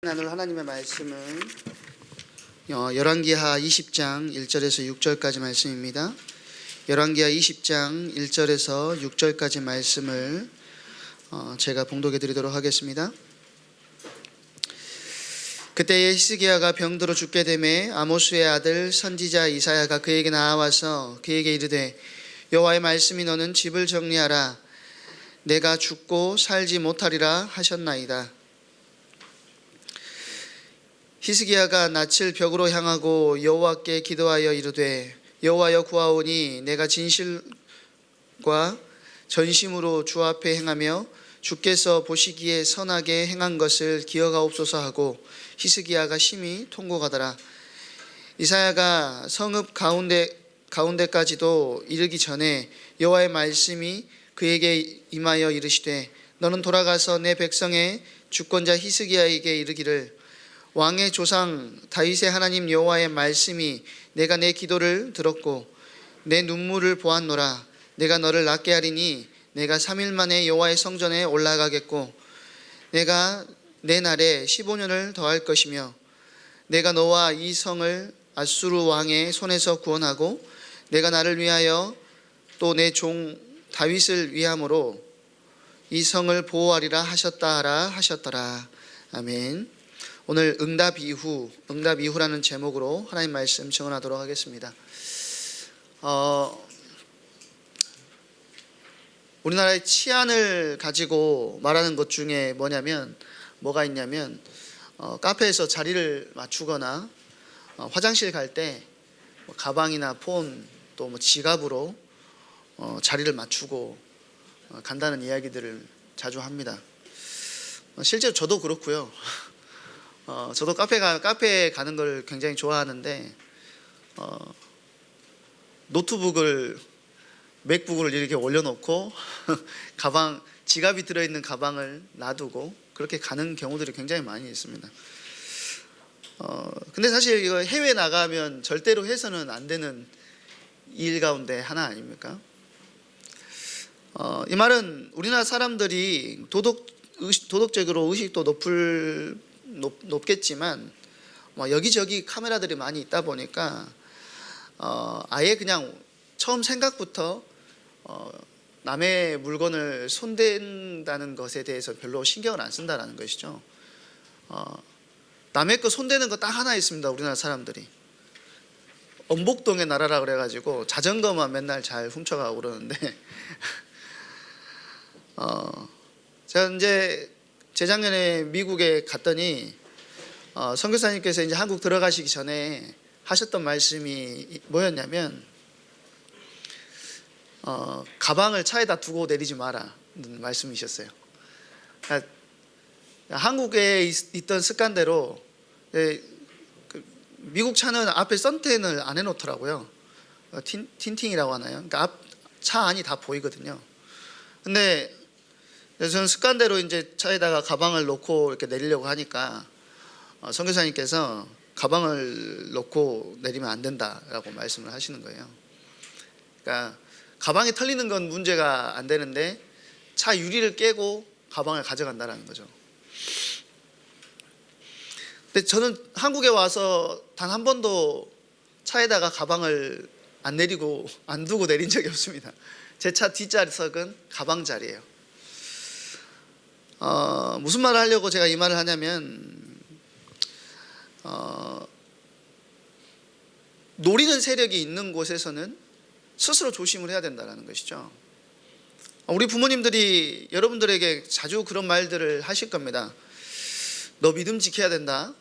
나눌 하나님의 말씀은 열왕기하 20장 1절에서 6절까지 말씀입니다. 열왕기하 20장 1절에서 6절까지 말씀을 제가 봉독해 드리도록 하겠습니다. 그때에 히스기야가 병들어 죽게 되매 아모스의 아들 선지자 이사야가 그에게 나아와서 그에게 이르되 여호와의 말씀이 너는 집을 정리하라 내가 죽고 살지 못하리라 하셨나이다. 히스기야가 낯을 벽으로 향하고 여호와께 기도하여 이르되 여호와여 구하오니 내가 진실과 전심으로 주 앞에 행하며 주께서 보시기에 선하게 행한 것을 기억하옵소서 하고 히스기야가 심히 통곡하더라. 이사야가 성읍 가운데까지도 이르기 전에 여호와의 말씀이 그에게 임하여 이르시되 너는 돌아가서 내 백성의 주권자 히스기야에게 이르기를 왕의 조상 다윗의 하나님 여호와의 말씀이 내가 내 기도를 들었고 내 눈물을 보았노라. 내가 너를 낫게 하리니 내가 3일 만에 여호와의 성전에 올라가겠고 내가 내 날에 15년을 더할 것이며 내가 너와 이 성을 아수르 왕의 손에서 구원하고 내가 나를 위하여 또 내 종 다윗을 위함으로 이 성을 보호하리라 하셨더라. 아멘. 오늘 응답 이후라는 제목으로 하나님 말씀 증언하도록 하겠습니다. 우리나라의 치안을 가지고 말하는 것 중에 뭐가 있냐면 카페에서 자리를 맞추거나 화장실 갈 때 가방이나 폰 또 지갑으로 자리를 맞추고 간다는 이야기들을 자주 합니다. 실제로 저도 그렇고요. 저도 카페에 가는 걸 굉장히 좋아하는데 맥북을 이렇게 올려놓고 지갑이 들어있는 가방을 놔두고 그렇게 가는 경우들이 굉장히 많이 있습니다. 근데 사실 이거 해외 나가면 절대로 해서는 안 되는 일 가운데 하나 아닙니까? 이 말은 우리나라 사람들이 도덕적으로 의식도 높겠지만 여기저기 카메라들이 많이 있다 보니까 아예 그냥 처음 생각부터 남의 물건을 손댄다는 것에 대해서 별로 신경을 안 쓴다는 것이죠. 남의 거 손대는 거 딱 하나 있습니다. 우리나라 사람들이 엄복동의 나라라 그래가지고 자전거만 맨날 잘 훔쳐가고 그러는데 제가 이제 재작년에 미국에 갔더니 선교사님께서 이제 한국 들어가시기 전에 하셨던 말씀이 뭐였냐면 가방을 차에다 두고 내리지 마라는 말씀이셨어요. 그러니까 한국에 있던 습관대로 미국 차는 앞에 선텐을 안 해놓더라고요. 틴팅이라고 하나요? 그러니까 차 안이 다 보이거든요. 근데 저는 습관대로 이제 차에다가 가방을 놓고 이렇게 내리려고 하니까 선교사님께서 가방을 놓고 내리면 안 된다라고 말씀을 하시는 거예요. 그러니까 가방이 털리는 건 문제가 안 되는데 차 유리를 깨고 가방을 가져간다라는 거죠. 근데 저는 한국에 와서 단 한 번도 차에다가 가방을 안 두고 내린 적이 없습니다. 제 차 뒷좌석은 가방 자리예요. 무슨 말을 하려고 제가 이 말을 하냐면 노리는 세력이 있는 곳에서는 스스로 조심을 해야 된다는 것이죠. 우리 부모님들이 여러분들에게 자주 그런 말들을 하실 겁니다. 너 믿음 지켜야 된다.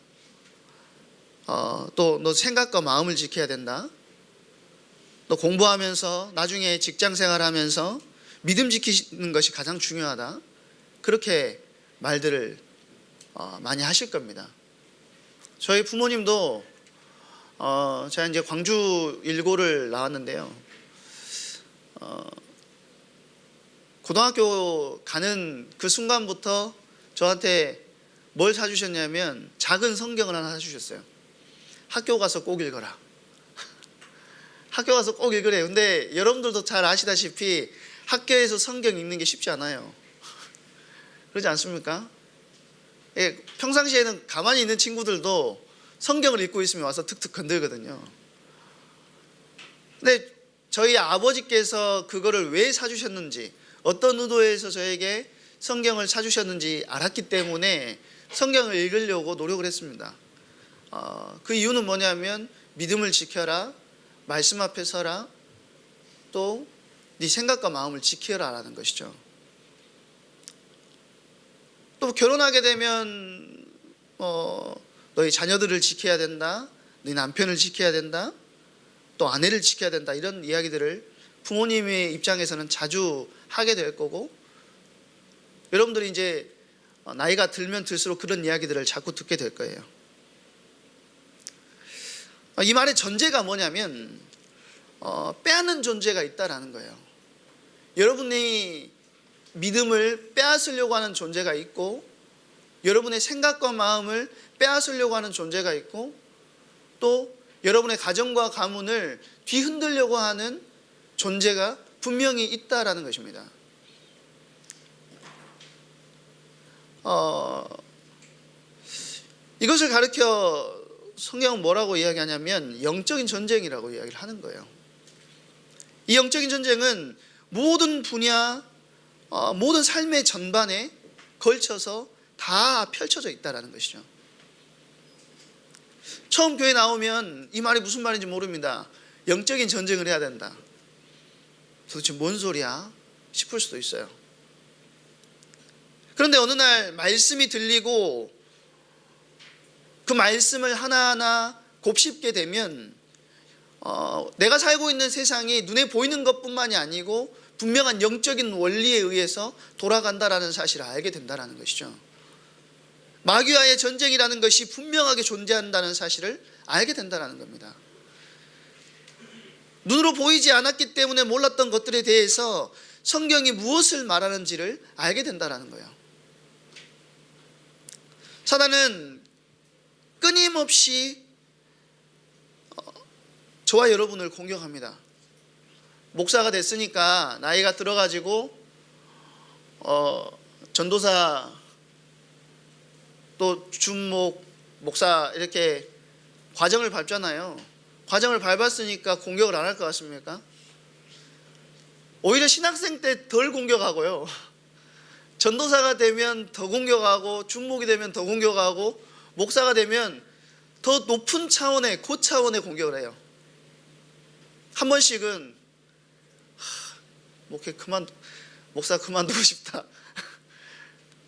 또 너 생각과 마음을 지켜야 된다. 너 공부하면서 나중에 직장 생활하면서 믿음 지키는 것이 가장 중요하다. 그렇게 말들을 많이 하실 겁니다. 저희 부모님도 제가 이제 광주 일고를 나왔는데요. 고등학교 가는 그 순간부터 저한테 뭘 사주셨냐면 작은 성경을 하나 사주셨어요. 학교 가서 꼭 읽어라. 학교 가서 꼭 읽으래요. 근데 여러분들도 잘 아시다시피 학교에서 성경 읽는 게 쉽지 않아요. 그러지 않습니까? 평상시에는 가만히 있는 친구들도 성경을 읽고 있으면 와서 툭툭 건들거든요. 근데 저희 아버지께서 그거를 왜 사주셨는지, 어떤 의도에서 저에게 성경을 사주셨는지 알았기 때문에 성경을 읽으려고 노력을 했습니다. 그 이유는 뭐냐면 믿음을 지켜라, 말씀 앞에 서라, 또 네 생각과 마음을 지켜라라는 것이죠. 또 결혼하게 되면 너희 자녀들을 지켜야 된다, 네 남편을 지켜야 된다, 또 아내를 지켜야 된다, 이런 이야기들을 부모님의 입장에서는 자주 하게 될 거고, 여러분들이 이제 나이가 들면 들수록 그런 이야기들을 자꾸 듣게 될 거예요. 이 말의 전제가 뭐냐면 빼앗는 존재가 있다라는 거예요. 여러분이 믿음을 빼앗으려고 하는 존재가 있고, 여러분의 생각과 마음을 빼앗으려고 하는 존재가 있고, 또 여러분의 가정과 가문을 뒤흔들려고 하는 존재가 분명히 있다라는 것입니다. 이것을 가르쳐 성경은 뭐라고 이야기하냐면 영적인 전쟁이라고 이야기를 하는 거예요. 이 영적인 전쟁은 모든 분야, 모든 삶의 전반에 걸쳐서 다 펼쳐져 있다라는 것이죠. 처음 교회 나오면 이 말이 무슨 말인지 모릅니다. 영적인 전쟁을 해야 된다. 도대체 뭔 소리야? 싶을 수도 있어요. 그런데 어느 날 말씀이 들리고 그 말씀을 하나하나 곱씹게 되면 내가 살고 있는 세상이 눈에 보이는 것뿐만이 아니고 분명한 영적인 원리에 의해서 돌아간다라는 사실을 알게 된다는 것이죠. 마귀와의 전쟁이라는 것이 분명하게 존재한다는 사실을 알게 된다는 겁니다. 눈으로 보이지 않았기 때문에 몰랐던 것들에 대해서 성경이 무엇을 말하는지를 알게 된다는 거예요. 사단은 끊임없이 저와 여러분을 공격합니다. 목사가 됐으니까 나이가 들어가지고 전도사 또 준목 목사 이렇게 과정을 밟잖아요. 과정을 밟았으니까 공격을 안 할 것 같습니까? 오히려 신학생 때 덜 공격하고요, 전도사가 되면 더 공격하고, 준목이 되면 더 공격하고, 목사가 되면 더 높은 차원의 고차원의 공격을 해요. 한 번씩은 목사 그만두고 싶다.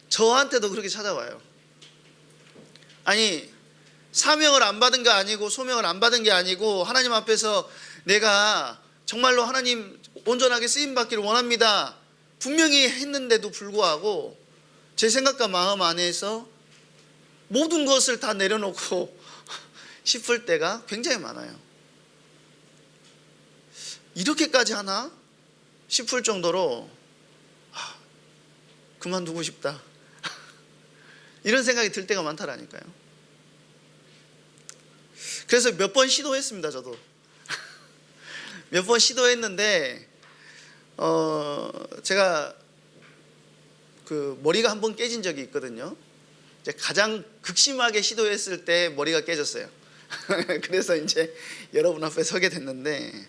저한테도 그렇게 찾아와요. 아니, 사명을 안 받은 게 아니고 소명을 안 받은 게 아니고 하나님 앞에서 내가 정말로 하나님 온전하게 쓰임받기를 원합니다 분명히 했는데도 불구하고 제 생각과 마음 안에서 모든 것을 다 내려놓고 싶을 때가 굉장히 많아요. 이렇게까지 하나 싶을 정도로 그만두고 싶다 이런 생각이 들 때가 많다라니까요. 그래서 몇 번 시도했습니다. 저도 몇 번 시도했는데 제가 그 머리가 한 번 깨진 적이 있거든요. 이제 가장 극심하게 시도했을 때 머리가 깨졌어요. 그래서 이제 여러분 앞에 서게 됐는데,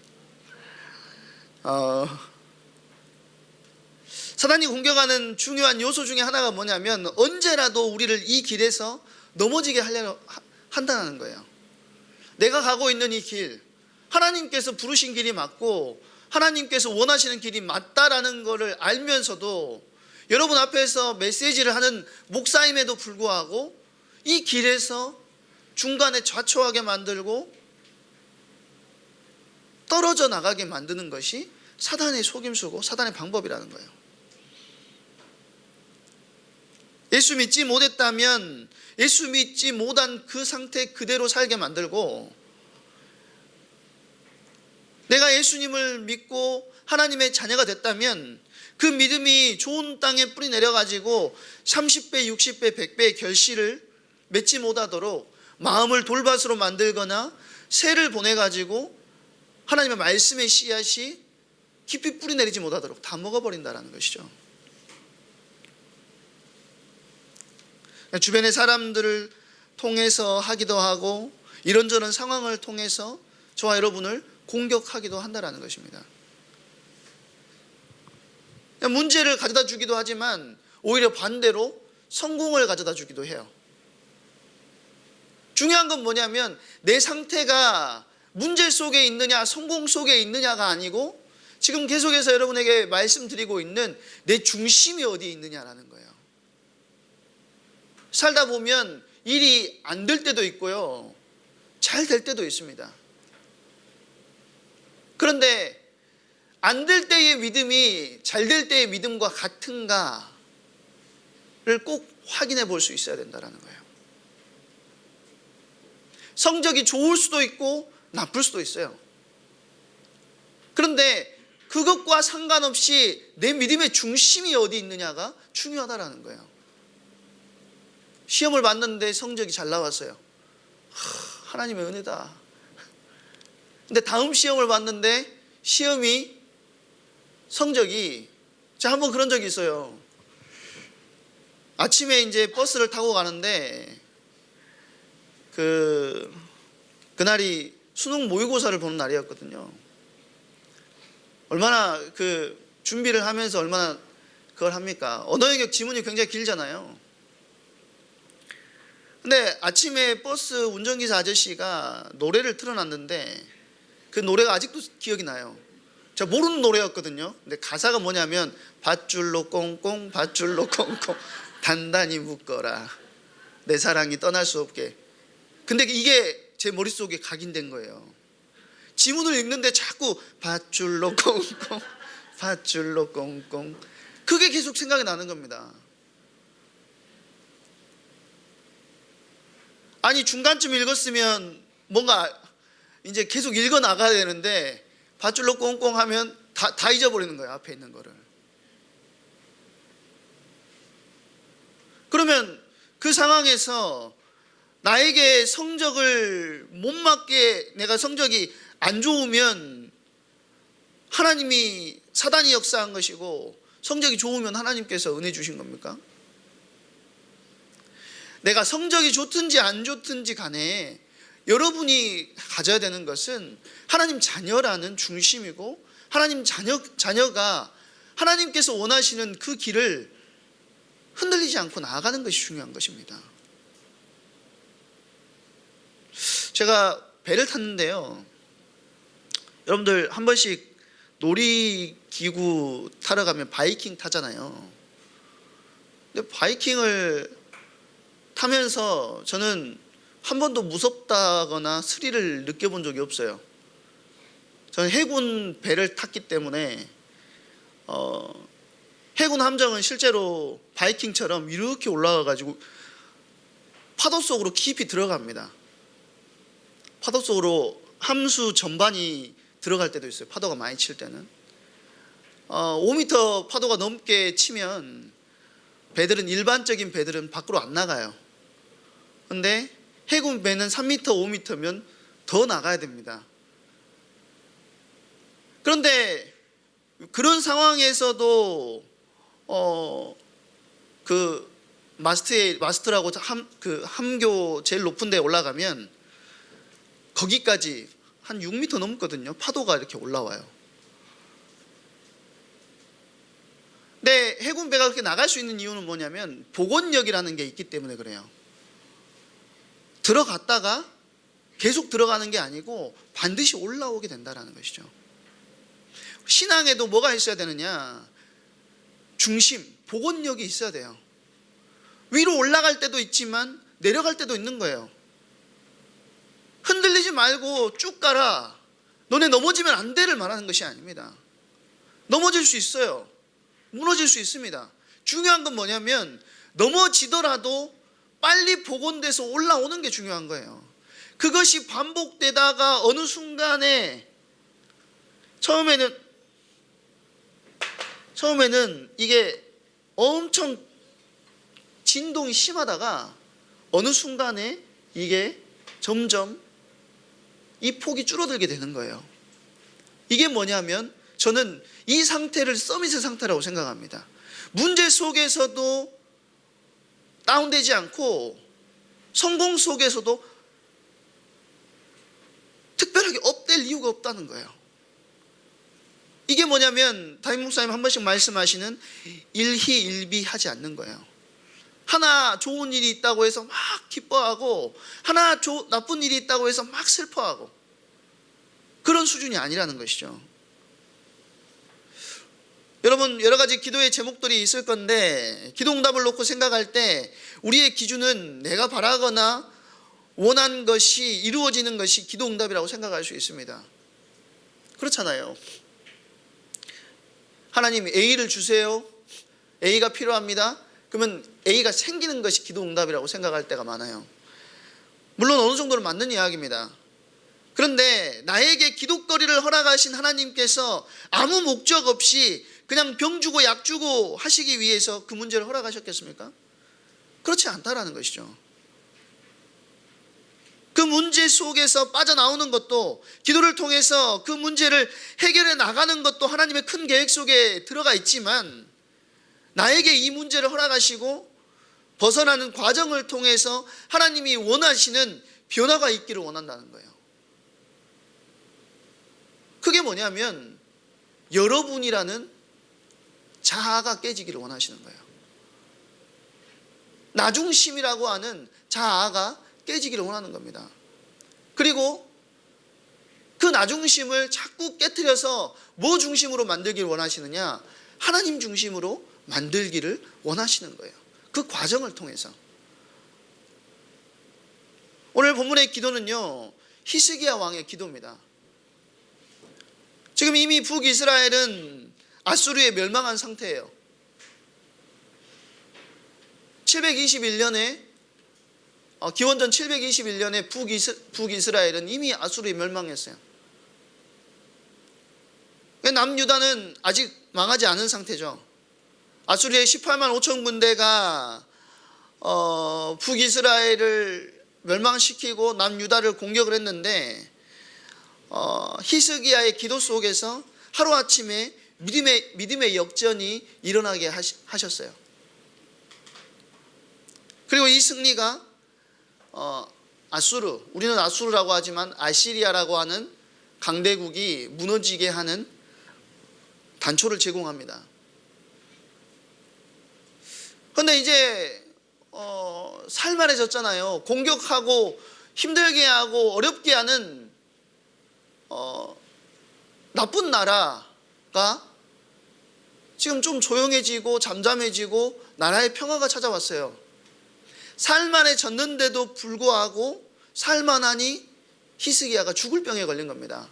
사단이 공격하는 중요한 요소 중에 하나가 뭐냐면 언제라도 우리를 이 길에서 넘어지게 하려고 한다는 거예요. 내가 가고 있는 이 길, 하나님께서 부르신 길이 맞고 하나님께서 원하시는 길이 맞다라는 것을 알면서도 여러분 앞에서 메시지를 하는 목사임에도 불구하고 이 길에서 중간에 좌초하게 만들고 떨어져 나가게 만드는 것이 사단의 속임수고 사단의 방법이라는 거예요. 예수 믿지 못했다면 예수 믿지 못한 그 상태 그대로 살게 만들고, 내가 예수님을 믿고 하나님의 자녀가 됐다면 그 믿음이 좋은 땅에 뿌리 내려가지고 30배, 60배, 100배의 결실을 맺지 못하도록 마음을 돌밭으로 만들거나 새를 보내가지고 하나님의 말씀의 씨앗이 깊이 뿌리 내리지 못하도록 다 먹어버린다는 것이죠. 주변의 사람들을 통해서 하기도 하고 이런저런 상황을 통해서 저와 여러분을 공격하기도 한다는 것입니다. 문제를 가져다 주기도 하지만 오히려 반대로 성공을 가져다 주기도 해요. 중요한 건 뭐냐면 내 상태가 문제 속에 있느냐 성공 속에 있느냐가 아니고 지금 계속해서 여러분에게 말씀드리고 있는 내 중심이 어디에 있느냐라는 거예요. 살다 보면 일이 안 될 때도 있고요, 잘 될 때도 있습니다. 그런데 안 될 때의 믿음이 잘 될 때의 믿음과 같은가를 꼭 확인해 볼 수 있어야 된다는 거예요. 성적이 좋을 수도 있고 나쁠 수도 있어요. 그런데 그것과 상관없이 내 믿음의 중심이 어디 있느냐가 중요하다는 거예요. 시험을 봤는데 성적이 잘 나왔어요. 하나님의 은혜다. 근데 다음 시험을 봤는데 시험이 성적이, 제가 한번 그런 적이 있어요. 아침에 이제 버스를 타고 가는데 그날이 수능 모의고사를 보는 날이었거든요. 얼마나 준비를 하면서 얼마나 그걸 합니까? 언어 영역 지문이 굉장히 길잖아요. 근데 아침에 버스 운전기사 아저씨가 노래를 틀어놨는데 그 노래가 아직도 기억이 나요. 제가 모르는 노래였거든요. 근데 가사가 뭐냐면 밧줄로 꽁꽁 밧줄로 꽁꽁 단단히 묶어라 내 사랑이 떠날 수 없게. 근데 이게 제 머릿속에 각인된 거예요. 지문을 읽는데 자꾸 밧줄로 꽁꽁 밧줄로 꽁꽁, 그게 계속 생각이 나는 겁니다. 아니 중간쯤 읽었으면 뭔가 이제 계속 읽어 나가야 되는데 밧줄로 꽁꽁 하면 다 잊어버리는 거예요, 앞에 있는 거를. 그러면 그 상황에서 나에게 성적을 못 맞게, 내가 성적이 안 좋으면 하나님이, 사단이 역사한 것이고 성적이 좋으면 하나님께서 은혜 주신 겁니까? 내가 성적이 좋든지 안 좋든지 간에 여러분이 가져야 되는 것은 하나님 자녀라는 중심이고, 하나님 자녀가 하나님께서 원하시는 그 길을 흔들리지 않고 나아가는 것이 중요한 것입니다. 제가 배를 탔는데요, 여러분들 한 번씩 놀이기구 타러 가면 바이킹 타잖아요. 근데 바이킹을 타면서 저는 한 번도 무섭다거나 스릴을 느껴본 적이 없어요. 저는 해군 배를 탔기 때문에 해군 함정은 실제로 바이킹처럼 이렇게 올라가가지고 파도 속으로 깊이 들어갑니다. 파도 속으로 함수 전반이 들어갈 때도 있어요. 파도가 많이 칠 때는 5m 파도가 넘게 치면 배들은, 일반적인 배들은 밖으로 안 나가요. 근데 해군 배는 3m, 5m면 더 나가야 됩니다. 그런데 그런 상황에서도 그 마스트라고 함교 제일 높은 데 올라가면 거기까지 한 6m 넘거든요. 파도가 이렇게 올라와요. 근데 해군배가 그렇게 나갈 수 있는 이유는 뭐냐면 복원력이라는 게 있기 때문에 그래요. 들어갔다가 계속 들어가는 게 아니고 반드시 올라오게 된다는 것이죠. 신앙에도 뭐가 있어야 되느냐? 중심, 복원력이 있어야 돼요. 위로 올라갈 때도 있지만 내려갈 때도 있는 거예요. 흔들리지 말고 쭉 가라, 너네 넘어지면 안 돼를 말하는 것이 아닙니다. 넘어질 수 있어요. 무너질 수 있습니다. 중요한 건 뭐냐면 넘어지더라도 빨리 복원돼서 올라오는 게 중요한 거예요. 그것이 반복되다가 어느 순간에 처음에는 이게 엄청 진동이 심하다가 어느 순간에 이게 점점 이 폭이 줄어들게 되는 거예요. 이게 뭐냐면 저는 이 상태를 서밋의 상태라고 생각합니다. 문제 속에서도 다운되지 않고 성공 속에서도 특별하게 업될 이유가 없다는 거예요. 이게 뭐냐면 담임 목사님 한 번씩 말씀하시는 일희일비하지 않는 거예요. 하나 좋은 일이 있다고 해서 막 기뻐하고 하나 나쁜 일이 있다고 해서 막 슬퍼하고 그런 수준이 아니라는 것이죠. 여러분, 여러 가지 기도의 제목들이 있을 건데 기도 응답을 놓고 생각할 때 우리의 기준은 내가 바라거나 원한 것이 이루어지는 것이 기도 응답이라고 생각할 수 있습니다. 그렇잖아요. 하나님 A를 주세요. A가 필요합니다. 그러면 A가 생기는 것이 기도 응답이라고 생각할 때가 많아요. 물론 어느 정도는 맞는 이야기입니다. 그런데 나에게 기도거리를 허락하신 하나님께서 아무 목적 없이 그냥 병 주고 약 주고 하시기 위해서 그 문제를 허락하셨겠습니까? 그렇지 않다라는 것이죠. 그 문제 속에서 빠져나오는 것도, 기도를 통해서 그 문제를 해결해 나가는 것도 하나님의 큰 계획 속에 들어가 있지만, 나에게 이 문제를 허락하시고 벗어나는 과정을 통해서 하나님이 원하시는 변화가 있기를 원한다는 거예요. 그게 뭐냐면 여러분이라는 자아가 깨지기를 원하시는 거예요. 나중심이라고 하는 자아가 깨지기를 원하는 겁니다. 그리고 그 나중심을 자꾸 깨트려서 뭐 중심으로 만들기를 원하시느냐? 하나님 중심으로 만들기를 원하시는 거예요. 그 과정을 통해서. 오늘 본문의 기도는요, 히스기야 왕의 기도입니다. 지금 이미 북이스라엘은 아수르에 멸망한 상태예요. 721년에 기원전 721년에 북이스라엘은 이미 아수르에 멸망했어요. 남유다는 아직 망하지 않은 상태죠. 아수르의 18만 5천 군대가 북이스라엘을 멸망시키고 남유다를 공격을 했는데 히스기야의 기도 속에서 하루아침에 믿음의 역전이 일어나게 하셨어요. 그리고 이 승리가 아수르, 우리는 아수르라고 하지만 아시리아라고 하는 강대국이 무너지게 하는 단초를 제공합니다. 그런데 이제 살만해졌잖아요. 공격하고 힘들게 하고 어렵게 하는 나쁜 나라가 지금 좀 조용해지고 잠잠해지고 나라의 평화가 찾아왔어요. 살만해졌는데도 불구하고 살만하니 히스기야가 죽을 병에 걸린 겁니다.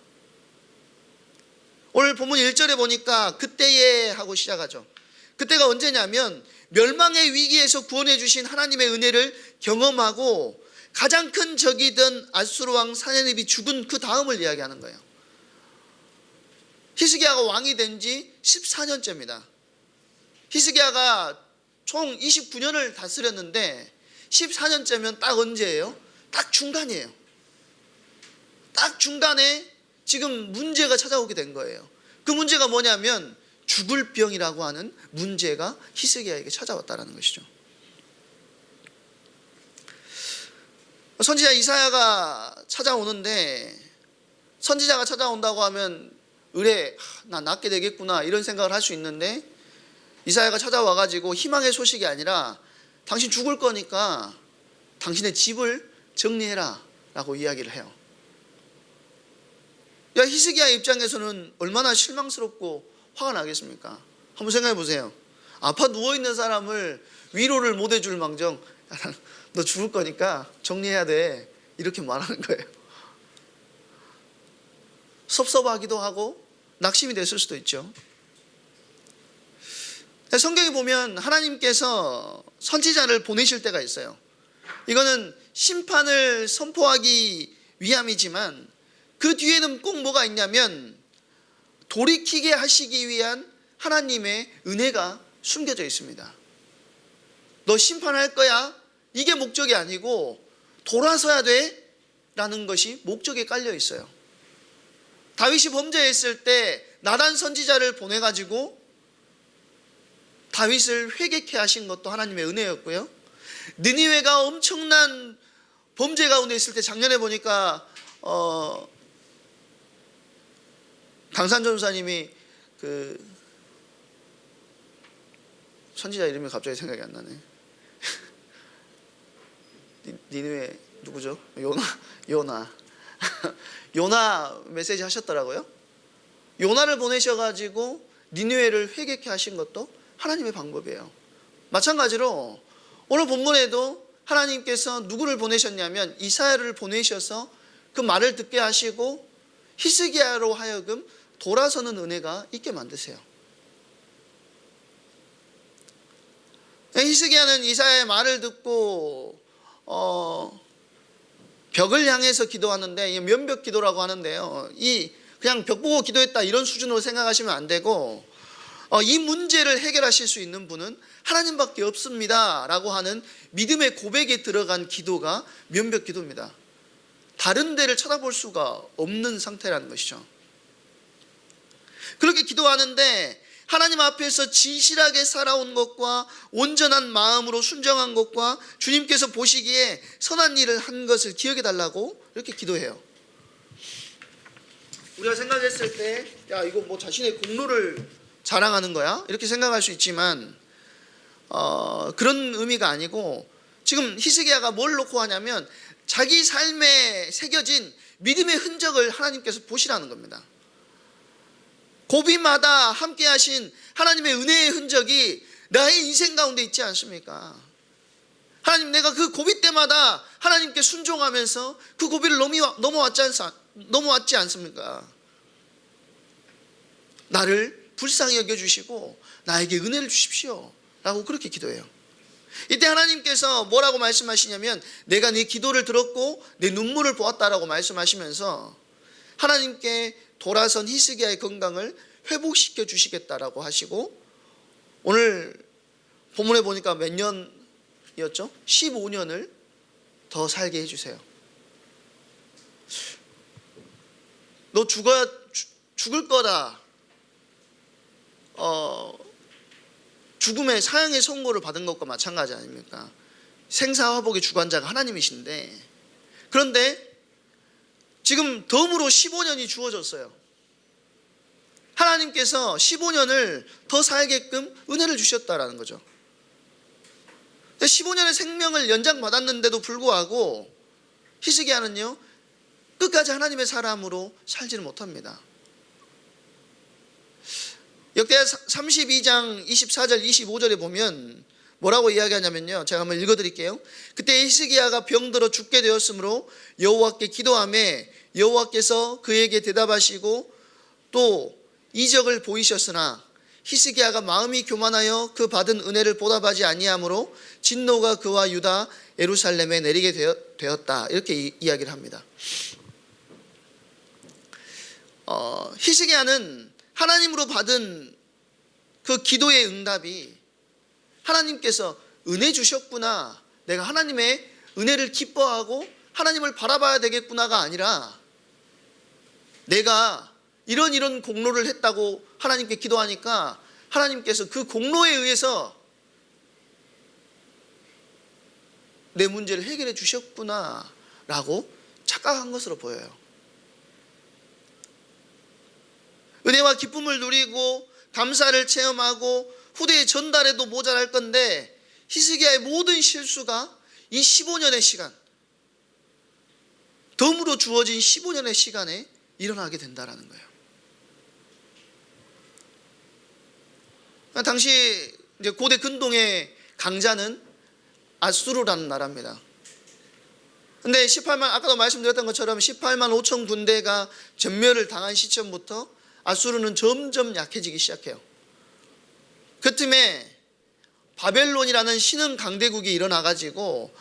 오늘 본문 1절에 보니까 그때에 하고 시작하죠. 그때가 언제냐면 멸망의 위기에서 구원해 주신 하나님의 은혜를 경험하고 가장 큰 적이던 아수르 왕 사네립이 죽은 그 다음을 이야기하는 거예요. 히스기야가 왕이 된 지 14년째입니다. 히스기야가 총 29년을 다스렸는데 14년째면 딱 언제예요? 딱 중간이에요. 딱 중간에 지금 문제가 찾아오게 된 거예요. 그 문제가 뭐냐면 죽을 병이라고 하는 문제가 히스기야에게 찾아왔다는 것이죠. 선지자 이사야가 찾아오는데, 선지자가 찾아온다고 하면 의뢰, 나 낫게 되겠구나 이런 생각을 할 수 있는데, 이사야가 찾아와가지고 희망의 소식이 아니라 당신 죽을 거니까 당신의 집을 정리해라 라고 이야기를 해요. 히스기야 입장에서는 얼마나 실망스럽고 화가 나겠습니까? 한번 생각해 보세요. 아파 누워있는 사람을 위로를 못 해줄 망정, 너 죽을 거니까 정리해야 돼, 이렇게 말하는 거예요. 섭섭하기도 하고 낙심이 됐을 수도 있죠. 성경에 보면 하나님께서 선지자를 보내실 때가 있어요. 이거는 심판을 선포하기 위함이지만 그 뒤에는 꼭 뭐가 있냐면 돌이키게 하시기 위한 하나님의 은혜가 숨겨져 있습니다. 너 심판할 거야? 이게 목적이 아니고 돌아서야 돼? 라는 것이 목적에 깔려 있어요. 다윗이 범죄했을 때 나단 선지자를 보내가지고 다윗을 회개케 하신 것도 하나님의 은혜였고요. 느니웨가 엄청난 범죄 가운데 있을 때 작년에 보니까 강산 전사님이 그 선지자 이름이 갑자기 생각이 안 나네. 니느웨 누구죠? 요나 요나 메시지 하셨더라고요. 요나를 보내셔가지고 니느웨를 회개케 하신 것도 하나님의 방법이에요. 마찬가지로 오늘 본문에도 하나님께서 누구를 보내셨냐면 이사야를 보내셔서 그 말을 듣게 하시고 히스기야로 하여금 돌아서는 은혜가 있게 만드세요. 히스기야는 이사야의 말을 듣고 벽을 향해서 기도하는데, 면벽 기도라고 하는데요, 이 그냥 벽 보고 기도했다 이런 수준으로 생각하시면 안 되고, 이 문제를 해결하실 수 있는 분은 하나님밖에 없습니다 라고 하는 믿음의 고백에 들어간 기도가 면벽 기도입니다. 다른 데를 쳐다볼 수가 없는 상태라는 것이죠. 그렇게 기도하는데 하나님 앞에서 진실하게 살아온 것과 온전한 마음으로 순정한 것과 주님께서 보시기에 선한 일을 한 것을 기억해 달라고 이렇게 기도해요. 우리가 생각했을 때, 야, 이거 뭐 자신의 공로를 자랑하는 거야? 이렇게 생각할 수 있지만 그런 의미가 아니고, 지금 히스기야가 뭘 놓고 하냐면 자기 삶에 새겨진 믿음의 흔적을 하나님께서 보시라는 겁니다. 고비마다 함께 하신 하나님의 은혜의 흔적이 나의 인생 가운데 있지 않습니까? 하나님, 내가 그 고비 때마다 하나님께 순종하면서 그 고비를 넘어왔지 않습니까? 나를 불쌍히 여겨주시고 나에게 은혜를 주십시오 라고 그렇게 기도해요. 이때 하나님께서 뭐라고 말씀하시냐면, 내가 네 기도를 들었고 내 눈물을 보았다라고 말씀하시면서 하나님께 돌아선 히스기야의 건강을 회복시켜 주시겠다라고 하시고, 오늘 본문에 보니까 몇 년이었죠? 15년을 더 살게 해주세요. 너 죽을 거다, 죽음의 사형의 선고를 받은 것과 마찬가지 아닙니까? 생사화복의 주관자가 하나님이신데, 그런데 지금 덤으로 15년이 주어졌어요. 하나님께서 15년을 더 살게끔 은혜를 주셨다라는 거죠. 15년의 생명을 연장받았는데도 불구하고 히스기야는요, 끝까지 하나님의 사람으로 살지를 못합니다. 역대하 32장 24절 25절에 보면 뭐라고 이야기하냐면요, 제가 한번 읽어드릴게요. 그때 히스기야가 병들어 죽게 되었으므로 여호와께 기도하매 여호와께서 그에게 대답하시고 또 이적을 보이셨으나 히스기야가 마음이 교만하여 그 받은 은혜를 보답하지 아니하므로 진노가 그와 유다 예루살렘에 내리게 되었다, 이렇게 이야기를 합니다. 히스기야는 하나님으로 받은 그 기도의 응답이 하나님께서 은혜 주셨구나, 내가 하나님의 은혜를 기뻐하고 하나님을 바라봐야 되겠구나가 아니라, 내가 이런 공로를 했다고 하나님께 기도하니까 하나님께서 그 공로에 의해서 내 문제를 해결해 주셨구나 라고 착각한 것으로 보여요. 은혜와 기쁨을 누리고 감사를 체험하고 후대에 전달해도 모자랄 건데, 히스기야의 모든 실수가 이 15년의 시간, 덤으로 주어진 15년의 시간에 일어나게 된다라는 거예요. 당시 이제 고대 근동의 강자는 아수르라는 나라입니다. 근데 아까도 말씀드렸던 것처럼 18만 5천 군대가 전멸을 당한 시점부터 아수르는 점점 약해지기 시작해요. 그 틈에 바벨론이라는 신흥 강대국이 일어나가지고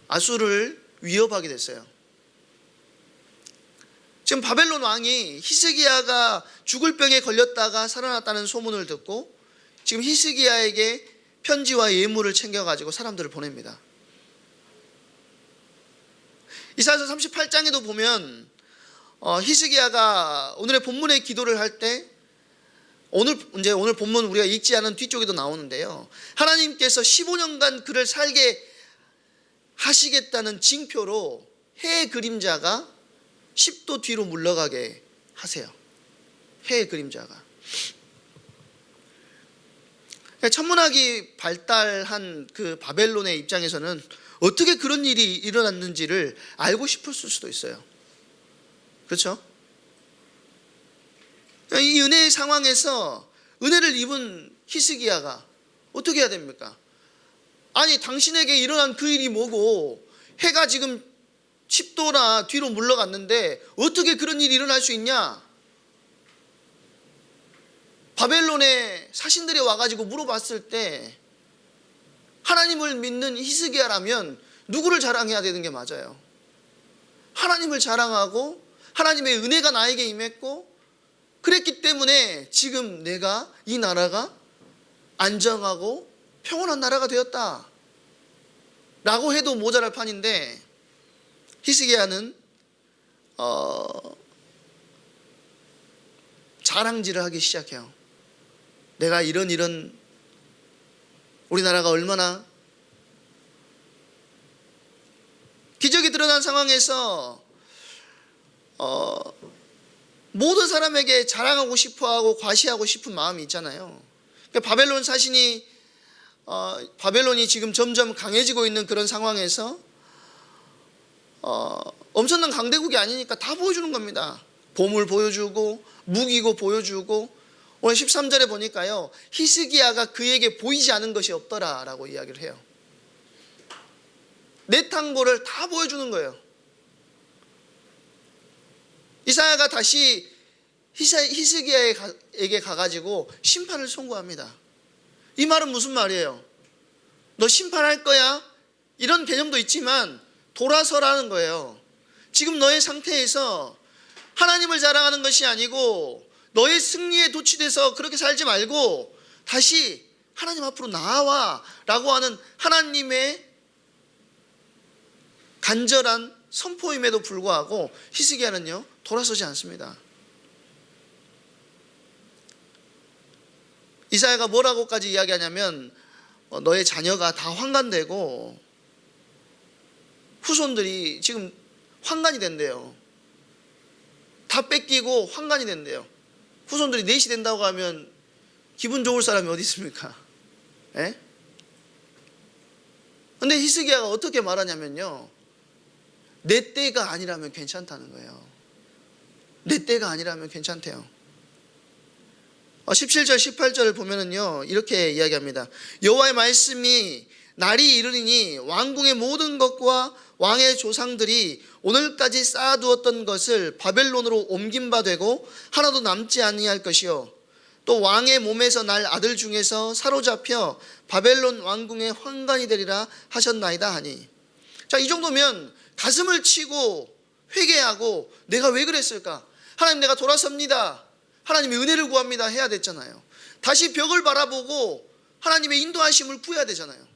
아수르를 위협하게 됐어요. 지금 바벨론 왕이 히스기야가 죽을 병에 걸렸다가 살아났다는 소문을 듣고 지금 히스기야에게 편지와 예물을 챙겨가지고 사람들을 보냅니다. 이사야서 38장에도 보면 히스기야가 오늘의 본문의 기도를 할 때, 오늘 본문 우리가 읽지 않은 뒤쪽에도 나오는데요, 하나님께서 15년간 그를 살게 하시겠다는 징표로 해의 그림자가 10도 뒤로 물러가게 하세요. 해의 그림자가. 천문학이 발달한 그 바벨론의 입장에서는 어떻게 그런 일이 일어났는지를 알고 싶었을 수도 있어요. 그렇죠? 이 은혜의 상황에서 은혜를 입은 히스기야가 어떻게 해야 됩니까? 아니, 당신에게 일어난 그 일이 뭐고 해가 지금 10도나 뒤로 물러갔는데 어떻게 그런 일이 일어날 수 있냐? 바벨론의 사신들이 와가지고 물어봤을 때 하나님을 믿는 히스기야라면 누구를 자랑해야 되는 게 맞아요? 하나님을 자랑하고 하나님의 은혜가 나에게 임했고 그랬기 때문에 지금 내가 이 나라가 안정하고 평온한 나라가 되었다 라고 해도 모자랄 판인데 히스기야는 자랑질을 하기 시작해요. 내가 이런 우리나라가 얼마나 기적이 드러난 상황에서 모든 사람에게 자랑하고 싶어하고 과시하고 싶은 마음이 있잖아요. 그러니까 바벨론이 지금 점점 강해지고 있는 그런 상황에서 엄청난 강대국이 아니니까 다 보여주는 겁니다. 보물 보여주고 무기고 보여주고 오늘 13절에 보니까요, 히스기야가 그에게 보이지 않은 것이 없더라 라고 이야기를 해요. 내탕고를 다 보여주는 거예요. 이사야가 다시 히스기야에게 가가지고 심판을 선고합니다. 이 말은 무슨 말이에요? 너 심판할 거야? 이런 개념도 있지만 돌아서라는 거예요. 지금 너의 상태에서 하나님을 자랑하는 것이 아니고 너의 승리에 도취돼서 그렇게 살지 말고 다시 하나님 앞으로 나와 라고 하는 하나님의 간절한 선포임에도 불구하고 히스기야는요 돌아서지 않습니다. 이사야가 뭐라고까지 이야기하냐면 너의 자녀가 다 환관되고 후손들이 지금 환관이 된대요. 다 뺏기고 환관이 된대요. 후손들이 넷이 된다고 하면 기분 좋을 사람이 어디 있습니까? 예? 근데 히스기야가 어떻게 말하냐면요, 내 때가 아니라면 괜찮다는 거예요. 내 때가 아니라면 괜찮대요. 17절 18절을 보면은요 이렇게 이야기합니다. 여호와의 말씀이 날이 이르리니 왕궁의 모든 것과 왕의 조상들이 오늘까지 쌓아두었던 것을 바벨론으로 옮긴 바 되고 하나도 남지 아니할 것이요 또 왕의 몸에서 날 아들 중에서 사로잡혀 바벨론 왕궁의 환관이 되리라 하셨나이다 하니. 자, 이 정도면 가슴을 치고 회개하고 내가 왜 그랬을까? 하나님, 내가 돌아섭니다. 하나님의 은혜를 구합니다 해야 됐잖아요. 다시 벽을 바라보고 하나님의 인도하심을 구해야 되잖아요.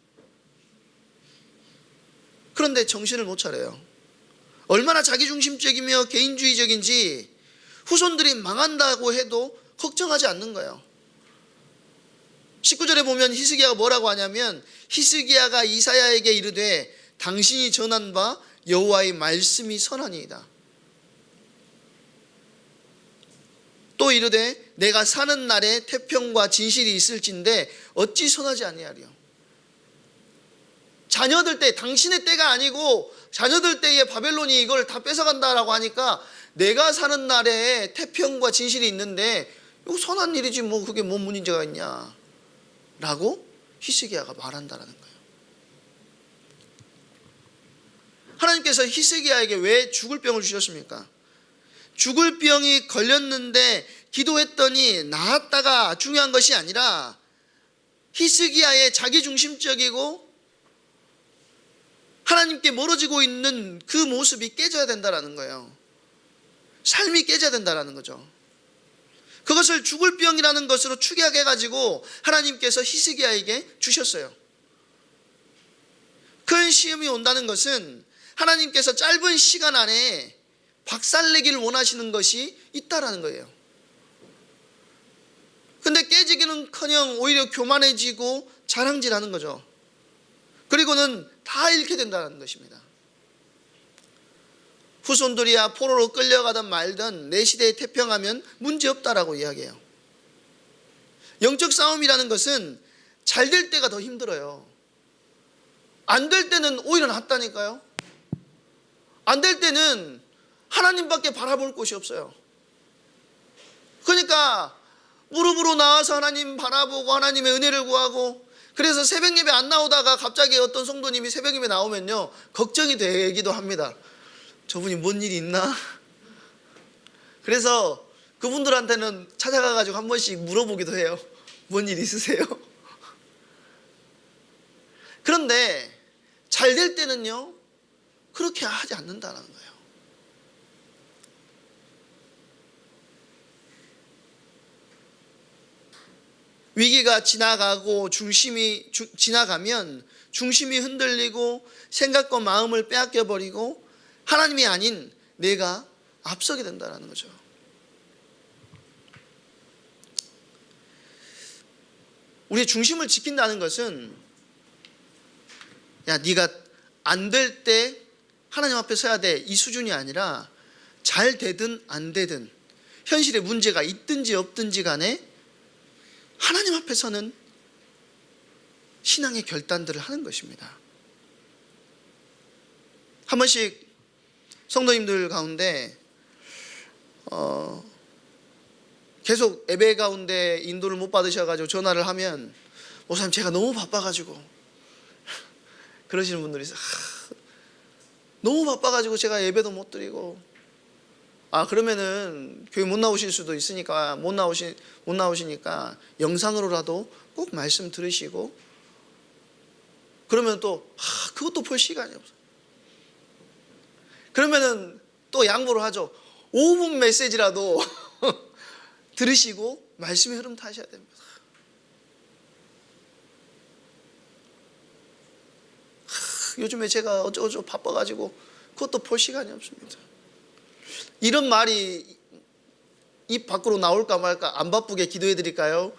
그런데 정신을 못 차려요. 얼마나 자기중심적이며 개인주의적인지 후손들이 망한다고 해도 걱정하지 않는 거예요. 19절에 보면 히스기야가 뭐라고 하냐면 히스기야가 이사야에게 이르되 당신이 전한 바 여호와의 말씀이 선하니이다. 또 이르되 내가 사는 날에 태평과 진실이 있을진데 어찌 선하지 아니하리요. 자녀들 때, 당신의 때가 아니고 자녀들 때에 바벨론이 이걸 다 뺏어간다라고 하니까 내가 사는 날에 태평과 진실이 있는데 이거 선한 일이지 뭐 그게 뭔 문제가 있냐 라고 히스기야가 말한다라는 거예요. 하나님께서 히스기야에게 왜 죽을 병을 주셨습니까? 죽을 병이 걸렸는데 기도했더니 나았다가 중요한 것이 아니라 히스기야의 자기중심적이고 하나님께 멀어지고 있는 그 모습이 깨져야 된다는 거예요. 삶이 깨져야 된다는 거죠. 그것을 죽을 병이라는 것으로 축약해가지고 하나님께서 히스기야에게 주셨어요. 큰 시험이 온다는 것은 하나님께서 짧은 시간 안에 박살내기를 원하시는 것이 있다라는 거예요. 근데 깨지기는커녕 오히려 교만해지고 자랑질하는 거죠. 그리고는 다 잃게 된다는 것입니다. 후손들이야 포로로 끌려가든 말든 내 시대에 태평하면 문제없다라고 이야기해요. 영적 싸움이라는 것은 잘 될 때가 더 힘들어요. 안 될 때는 오히려 낫다니까요. 안 될 때는 하나님밖에 바라볼 곳이 없어요. 그러니까 무릎으로 나와서 하나님 바라보고 하나님의 은혜를 구하고, 그래서 새벽 예배 안 나오다가 갑자기 어떤 성도님이 새벽 예배 나오면요 걱정이 되기도 합니다. 저분이 뭔 일이 있나? 그래서 그분들한테는 찾아가가지고 한 번씩 물어보기도 해요. 뭔 일 있으세요? 그런데 잘 될 때는요 그렇게 하지 않는다는 거예요. 위기가 지나가고 지나가면 중심이 흔들리고 생각과 마음을 빼앗겨 버리고 하나님이 아닌 내가 앞서게 된다는 거죠. 우리의 중심을 지킨다는 것은, 야 네가 안 될 때 하나님 앞에 서야 돼, 이 수준이 아니라 잘 되든 안 되든 현실에 문제가 있든지 없든지 간에 하나님 앞에서는 신앙의 결단들을 하는 것입니다. 한 번씩 성도님들 가운데 계속 예배 가운데 인도를 못 받으셔가지고 전화를 하면, 목사님 제가 너무 바빠가지고 그러시는 분들이 있어요. 너무 바빠가지고 제가 예배도 못 드리고. 그러면은 교회 못 나오실 수도 있으니까 못 나오시니까 영상으로라도 꼭 말씀 들으시고, 그러면 또 그것도 볼 시간이 없어요. 그러면은 또 양보를 하죠. 5분 메시지라도 들으시고 말씀의 흐름 타셔야 됩니다. 요즘에 제가 어쩌고 바빠가지고 그것도 볼 시간이 없습니다. 이런 말이 입 밖으로 나올까 말까, 안 바쁘게 기도해 드릴까요?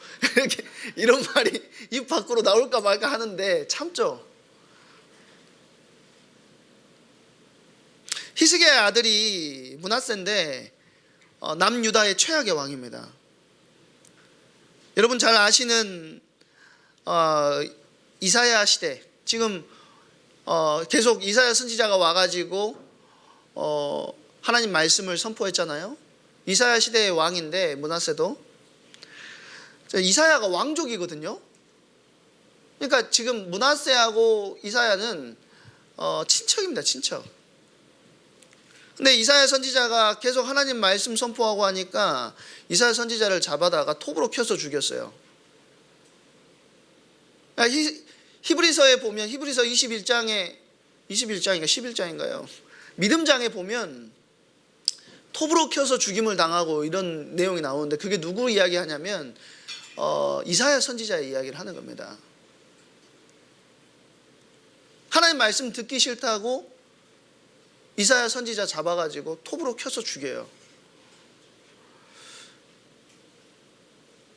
이런 말이 입 밖으로 나올까 말까 하는데 참죠. 히스기야의 아들이 므낫세인데 남유다의 최악의 왕입니다. 여러분 잘 아시는 이사야 시대, 지금 계속 이사야 선지자가 와가지고 하나님 말씀을 선포했잖아요. 이사야 시대의 왕인데 므낫세도, 이사야가 왕족이거든요. 그러니까 지금 므낫세하고 이사야는 친척입니다. 친척. 근데 이사야 선지자가 계속 하나님 말씀 선포하고 하니까 이사야 선지자를 잡아다가 톱으로 켜서 죽였어요. 히브리서에 보면, 히브리서 11장인가요? 믿음장에 보면 톱으로 켜서 죽임을 당하고 이런 내용이 나오는데, 그게 누구 이야기하냐면 이사야 선지자의 이야기를 하는 겁니다. 하나님 말씀 듣기 싫다고 이사야 선지자 잡아가지고 톱으로 켜서 죽여요.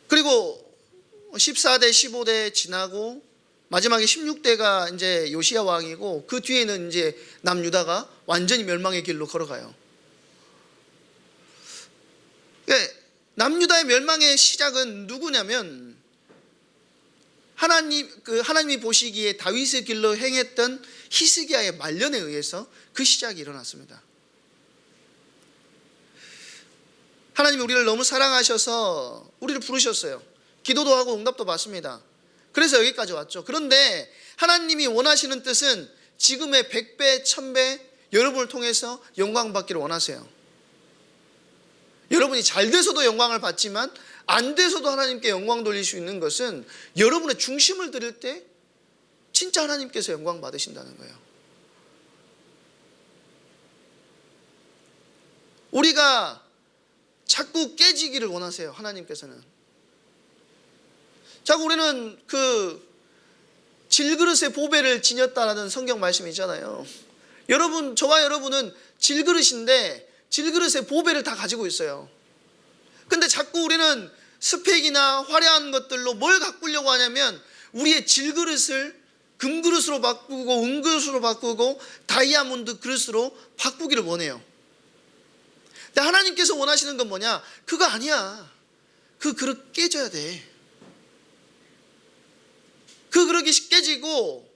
그리고 14대 15대 지나고 마지막에 16대가 이제 요시야 왕이고, 그 뒤에는 이제 남유다가 완전히 멸망의 길로 걸어가요. 그러니까 남유다의 멸망의 시작은 누구냐면 하나님이 보시기에 다윗의 길로 행했던 히스기야의 말년에 의해서 그 시작이 일어났습니다. 하나님이 우리를 너무 사랑하셔서 우리를 부르셨어요. 기도도 하고 응답도 받습니다. 그래서 여기까지 왔죠. 그런데 하나님이 원하시는 뜻은 지금의 100배, 1000배 여러분을 통해서 영광 받기를 원하세요. 여러분이 잘 돼서도 영광을 받지만 안 돼서도 하나님께 영광 돌릴 수 있는 것은 여러분의 중심을 드릴 때 진짜 하나님께서 영광 받으신다는 거예요. 우리가 자꾸 깨지기를 원하세요. 하나님께서는 자꾸 우리는 그 질그릇의 보배를 지녔다라는 성경 말씀이 있잖아요. 여러분, 저와 여러분은 질그릇인데 질그릇의 보배를 다 가지고 있어요. 근데 자꾸 우리는 스펙이나 화려한 것들로 뭘 가꾸려고 하냐면 우리의 질그릇을 금그릇으로 바꾸고 은그릇으로 바꾸고 다이아몬드 그릇으로 바꾸기를 원해요. 근데 하나님께서 원하시는 건 뭐냐? 그거 아니야. 그 그릇 깨져야 돼. 그 그릇이 깨지고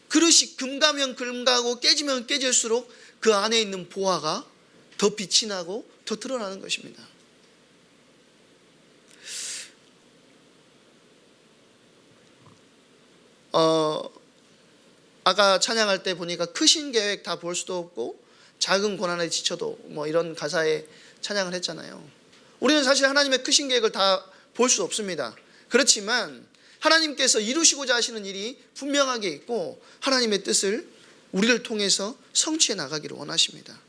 그릇이 금가면 금가고 깨지면 깨질수록 그 안에 있는 보화가 더 빛이 나고 더 드러나는 것입니다. 아까 찬양할 때 보니까 크신 계획 다 볼 수도 없고 작은 고난에 지쳐도 뭐 이런 가사에 찬양을 했잖아요. 우리는 사실 하나님의 크신 계획을 다 볼 수 없습니다. 그렇지만 하나님께서 이루시고자 하시는 일이 분명하게 있고 하나님의 뜻을 우리를 통해서 성취해 나가기를 원하십니다.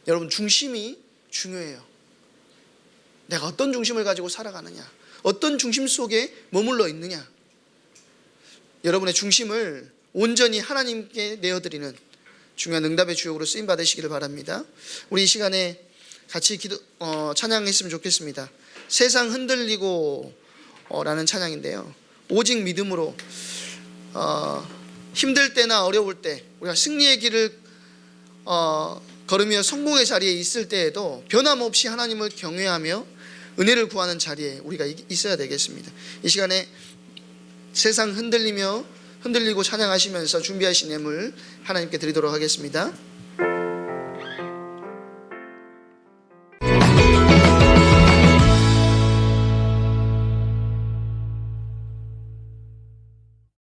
여러분, 중심이 중요해요. 내가 어떤 중심을 가지고 살아가느냐, 어떤 중심 속에 머물러 있느냐. 여러분의 중심을 온전히 하나님께 내어드리는 중요한 응답의 주역으로 쓰임 받으시기를 바랍니다. 우리 이 시간에 같이 찬양했으면 좋겠습니다. 세상 흔들리고 라는 찬양인데요, 오직 믿음으로 힘들 때나 어려울 때 우리가 승리의 길을 걸으며 성공의 자리에 있을 때에도 변함없이 하나님을 경외하며 은혜를 구하는 자리에 우리가 있어야 되겠습니다. 이 시간에 세상 흔들리고 찬양하시면서 준비하신 예물 하나님께 드리도록 하겠습니다.